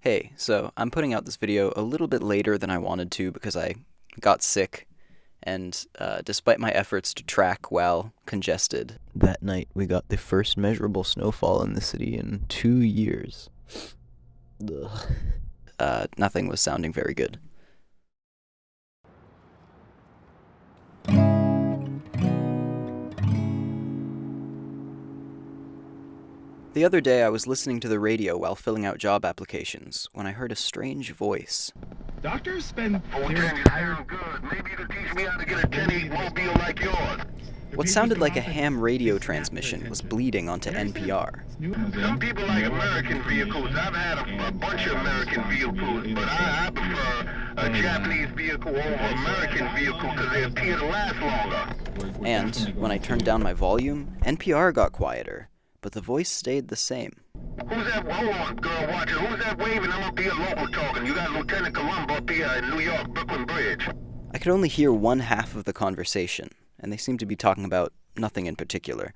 Hey, so I'm putting out this video a little bit later than I wanted to because I got sick, and despite my efforts to track while congested, that night we got the first measurable snowfall in the city in 2 years. Ugh. Nothing was sounding very good. The other day I was listening to the radio while filling out job applications when I heard a strange voice. Doctors spend Oh, their Jen, you entire sound good. Maybe you could teach me how to get a 10 mobile like yours. What sounded like a ham radio transmission was bleeding onto NPR. Some people like American vehicles. I've had a bunch of American vehicles, but I prefer a Japanese vehicle over American vehicle because they appear to last longer. And when I turned down my volume, NPR got quieter, but the voice stayed the same. Who's that? Hold on, girl, watch it. Who's that waving? I'm up here local talking. You got Lieutenant Columbo up here in New York, Brooklyn Bridge. I could only hear one half of the conversation, and they seemed to be talking about nothing in particular,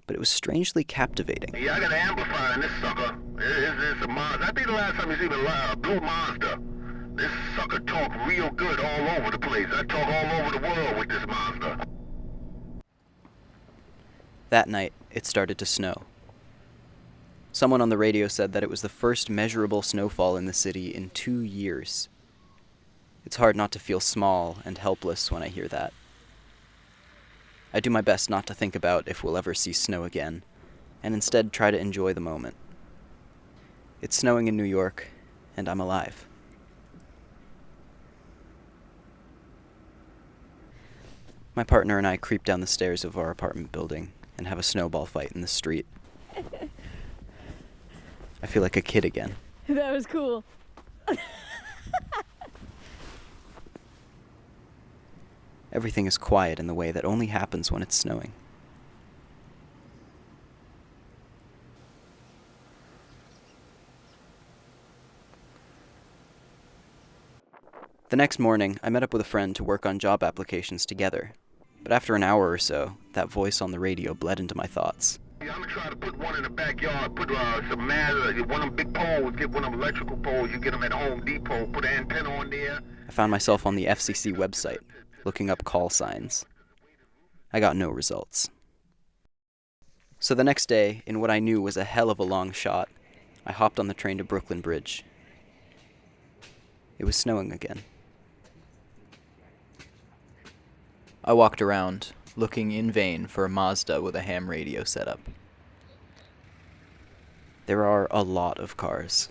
but it was strangely captivating. Yeah, I got an amplifier in this sucker. It's a monster. I think the last time you seen a blue monster. This sucker talk real good all over the place. I talk all over the world with this monster. That night, it started to snow. Someone on the radio said that it was the first measurable snowfall in the city in 2 years. It's hard not to feel small and helpless when I hear that. I do my best not to think about if we'll ever see snow again, and instead try to enjoy the moment. It's snowing in New York, and I'm alive. My partner and I creep down the stairs of our apartment building and have a snowball fight in the street. I feel like a kid again. That was cool. Everything is quiet in the way that only happens when it's snowing. The next morning, I met up with a friend to work on job applications together. But after an hour or so, that voice on the radio bled into my thoughts. Yeah, I'm gonna try to put one in the backyard, put some one of them big poles, get one of them electrical poles, you get them at Home Depot, put an antenna on there. I found myself on the FCC website, looking up call signs. I got no results. So the next day, in what I knew was a hell of a long shot, I hopped on the train to Brooklyn Bridge. It was snowing again. I walked around, looking in vain for a Mazda with a ham radio setup. There are a lot of cars.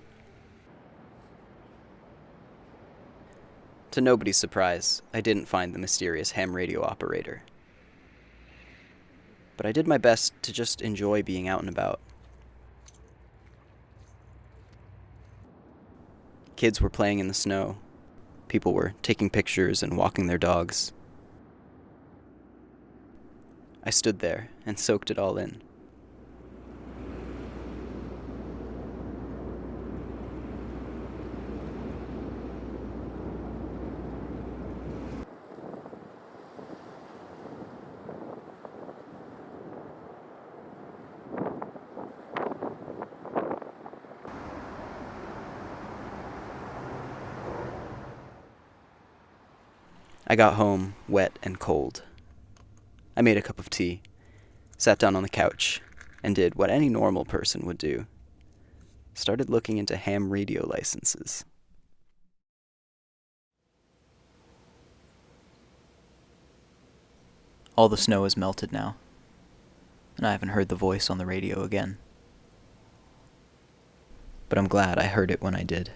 To nobody's surprise, I didn't find the mysterious ham radio operator. But I did my best to just enjoy being out and about. Kids were playing in the snow. People were taking pictures and walking their dogs. I stood there and soaked it all in. I got home wet and cold. I made a cup of tea, sat down on the couch, and did what any normal person would do. Started looking into ham radio licenses. All the snow has melted now, and I haven't heard the voice on the radio again. But I'm glad I heard it when I did.